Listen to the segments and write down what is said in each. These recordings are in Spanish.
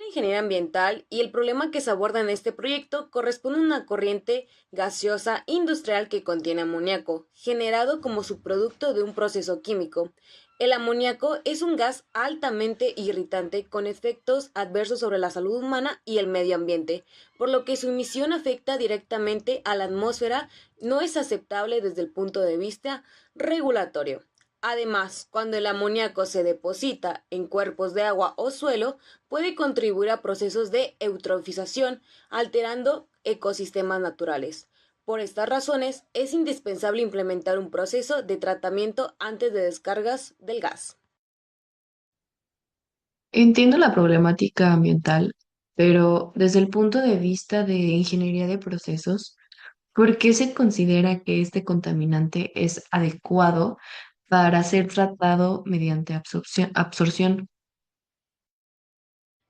Ingeniería ambiental y el problema que se aborda en este proyecto corresponde a una corriente gaseosa industrial que contiene amoníaco, generado como subproducto de un proceso químico. El amoníaco es un gas altamente irritante con efectos adversos sobre la salud humana y el medio ambiente, por lo que su emisión afecta directamente a la atmósfera, no es aceptable desde el punto de vista regulatorio. Además, cuando el amoníaco se deposita en cuerpos de agua o suelo, puede contribuir a procesos de eutrofización, alterando ecosistemas naturales. Por estas razones, es indispensable implementar un proceso de tratamiento antes de descargas del gas. Entiendo la problemática ambiental, pero desde el punto de vista de ingeniería de procesos, ¿por qué se considera que este contaminante es adecuado para ser tratado mediante absorción?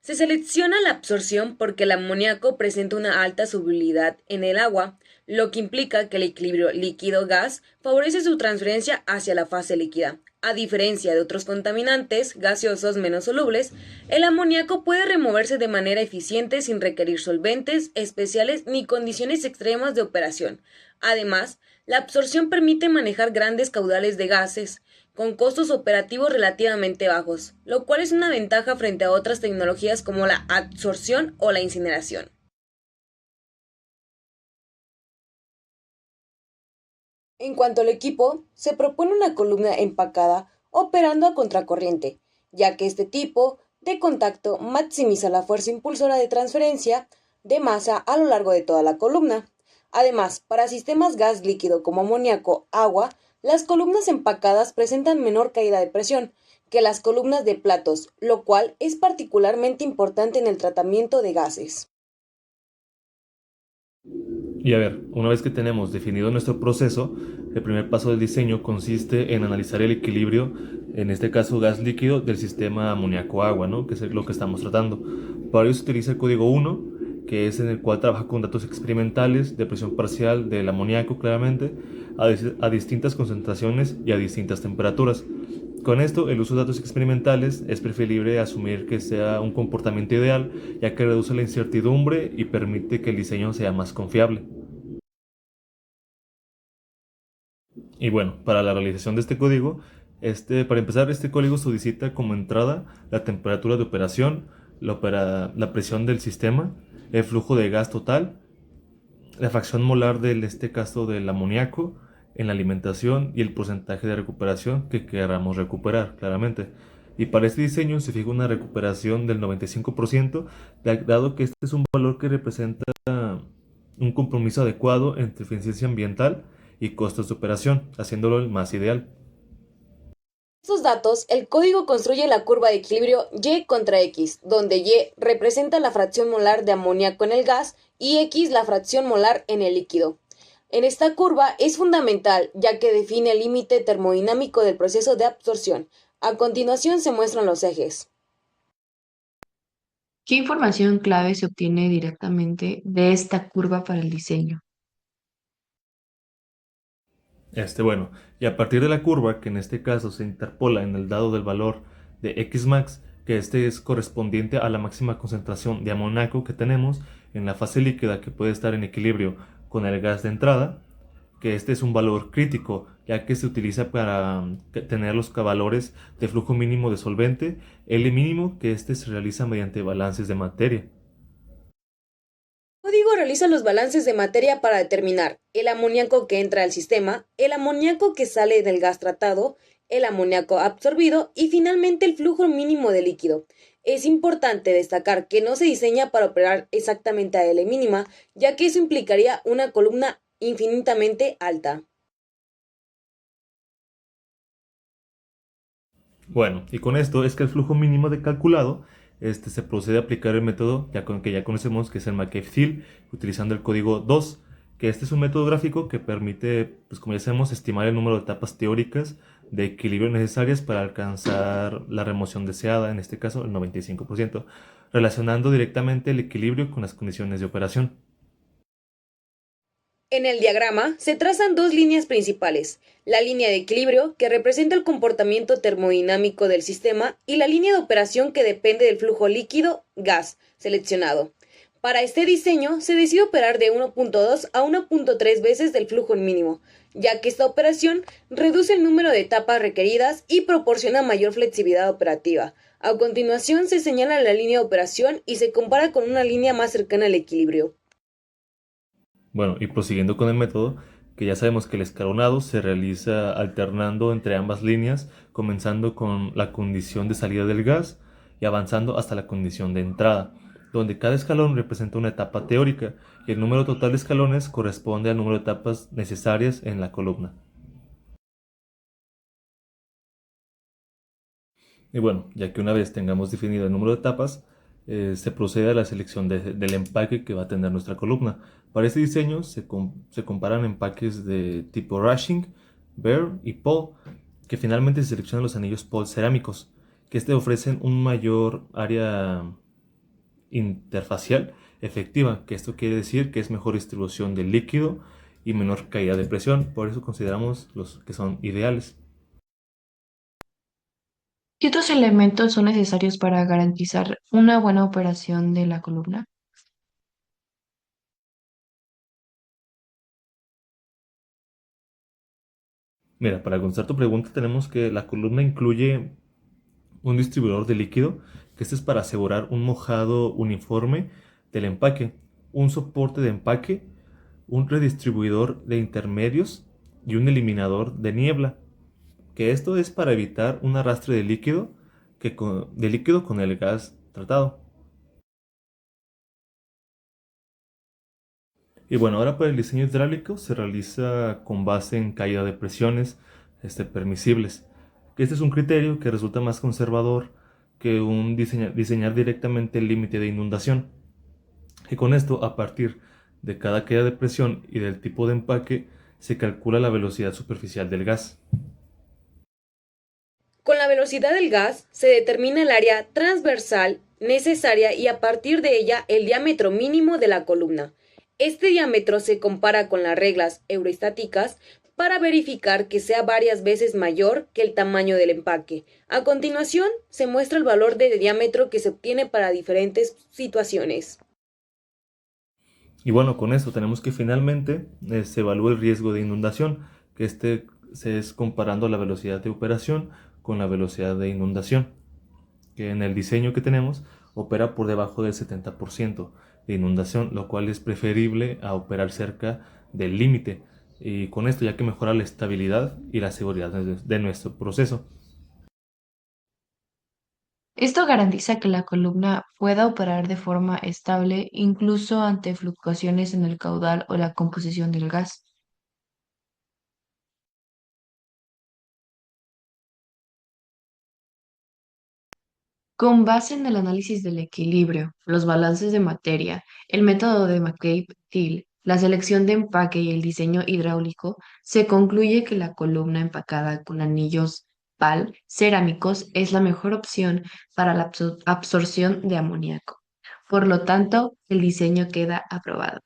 Se selecciona la absorción porque el amoníaco presenta una alta solubilidad en el agua, lo que implica que el equilibrio líquido-gas favorece su transferencia hacia la fase líquida. A diferencia de otros contaminantes gaseosos menos solubles, el amoníaco puede removerse de manera eficiente sin requerir solventes especiales ni condiciones extremas de operación. Además, la absorción permite manejar grandes caudales de gases, con costos operativos relativamente bajos, lo cual es una ventaja frente a otras tecnologías como la absorción o la incineración. En cuanto al equipo, se propone una columna empacada operando a contracorriente, ya que este tipo de contacto maximiza la fuerza impulsora de transferencia de masa a lo largo de toda la columna. Además, para sistemas gas líquido como amoníaco, agua, las columnas empacadas presentan menor caída de presión que las columnas de platos, lo cual es particularmente importante en el tratamiento de gases. Y a ver, una vez que tenemos definido nuestro proceso, el primer paso del diseño consiste en analizar el equilibrio, en este caso gas líquido, del sistema amoníaco-agua, ¿no? Que es lo que estamos tratando. Para ello se utiliza el código 1, que es en el cual trabaja con datos experimentales de presión parcial del amoníaco, claramente, a distintas concentraciones y a distintas temperaturas. Con esto, el uso de datos experimentales es preferible asumir que sea un comportamiento ideal, ya que reduce la incertidumbre y permite que el diseño sea más confiable. Y bueno, para la realización de este código, para empezar, este código solicita como entrada la temperatura de operación, la presión del sistema, el flujo de gas total, la fracción molar del este caso del amoníaco en la alimentación y el porcentaje de recuperación que queramos recuperar, claramente. Y para este diseño se fija una recuperación del 95%, dado que este es un valor que representa un compromiso adecuado entre eficiencia ambiental y costos de operación, haciéndolo el más ideal. Estos datos, el código construye la curva de equilibrio Y contra X, donde Y representa la fracción molar de amoníaco en el gas y X la fracción molar en el líquido. En esta curva es fundamental ya que define el límite termodinámico del proceso de absorción. A continuación se muestran los ejes. ¿Qué información clave se obtiene directamente de esta curva para el diseño? Bueno, y a partir de la curva, que en este caso se interpola en el dado del valor de Xmax, que este es correspondiente a la máxima concentración de amoníaco que tenemos en la fase líquida que puede estar en equilibrio con el gas de entrada, que este es un valor crítico, ya que se utiliza para tener los valores de flujo mínimo de solvente, L mínimo, que este se realiza mediante balances de materia. El código realiza los balances de materia para determinar el amoníaco que entra al sistema, el amoníaco que sale del gas tratado, el amoníaco absorbido y finalmente el flujo mínimo de líquido. Es importante destacar que no se diseña para operar exactamente a L mínima, ya que eso implicaría una columna infinitamente alta. Bueno, y con esto es que el flujo mínimo de calculado, se procede a aplicar el método que ya conocemos, que es el McCabe-Thiele, utilizando el código 2, que este es un método gráfico que permite, pues como ya sabemos, estimar el número de etapas teóricas de equilibrio necesarias para alcanzar la remoción deseada, en este caso el 95%, relacionando directamente el equilibrio con las condiciones de operación. En el diagrama se trazan dos líneas principales, la línea de equilibrio, que representa el comportamiento termodinámico del sistema, y la línea de operación que depende del flujo líquido-gas seleccionado. Para este diseño se decide operar de 1.2 a 1.3 veces del flujo mínimo, ya que esta operación reduce el número de etapas requeridas y proporciona mayor flexibilidad operativa. A continuación se señala la línea de operación y se compara con una línea más cercana al equilibrio. Bueno, y prosiguiendo con el método, que ya sabemos que el escalonado se realiza alternando entre ambas líneas, comenzando con la condición de salida del gas y avanzando hasta la condición de entrada, donde cada escalón representa una etapa teórica y el número total de escalones corresponde al número de etapas necesarias en la columna. Y bueno, ya que una vez tengamos definido el número de etapas, se procede a la selección del empaque que va a tener nuestra columna. Para este diseño se comparan empaques de tipo Rushing, Bear y Paul, que finalmente se seleccionan los anillos Paul cerámicos, que ofrecen un mayor área interfacial efectiva, que esto quiere decir que es mejor distribución del líquido y menor caída de presión, por eso consideramos los que son ideales. ¿Qué otros elementos son necesarios para garantizar una buena operación de la columna? Mira, para contestar tu pregunta tenemos que la columna incluye un distribuidor de líquido, que este es para asegurar un mojado uniforme del empaque, un soporte de empaque, un redistribuidor de intermedios y un eliminador de niebla, que esto es para evitar un arrastre de líquido, de líquido con el gas tratado. Y bueno, ahora para el diseño hidráulico se realiza con base en caída de presiones permisibles. Este es un criterio que resulta más conservador que diseñar directamente el límite de inundación. Y con esto, a partir de cada caída de presión y del tipo de empaque, se calcula la velocidad superficial del gas. Con la velocidad del gas se determina el área transversal necesaria y a partir de ella el diámetro mínimo de la columna. Este diámetro se compara con las reglas eurostáticas para verificar que sea varias veces mayor que el tamaño del empaque. A continuación, se muestra el valor de diámetro que se obtiene para diferentes situaciones. Y bueno, con esto tenemos que finalmente se evalúa el riesgo de inundación, que se es comparando la velocidad de operación con la velocidad de inundación, que en el diseño que tenemos opera por debajo del 70% de inundación, lo cual es preferible a operar cerca del límite. Y con esto ya que mejora la estabilidad y la seguridad de nuestro proceso. Esto garantiza que la columna pueda operar de forma estable incluso ante fluctuaciones en el caudal o la composición del gas. Con base en el análisis del equilibrio, los balances de materia, el método de McCabe-Thiele, la selección de empaque y el diseño hidráulico, se concluye que la columna empacada con anillos PAL cerámicos es la mejor opción para la absorción de amoníaco. Por lo tanto, el diseño queda aprobado.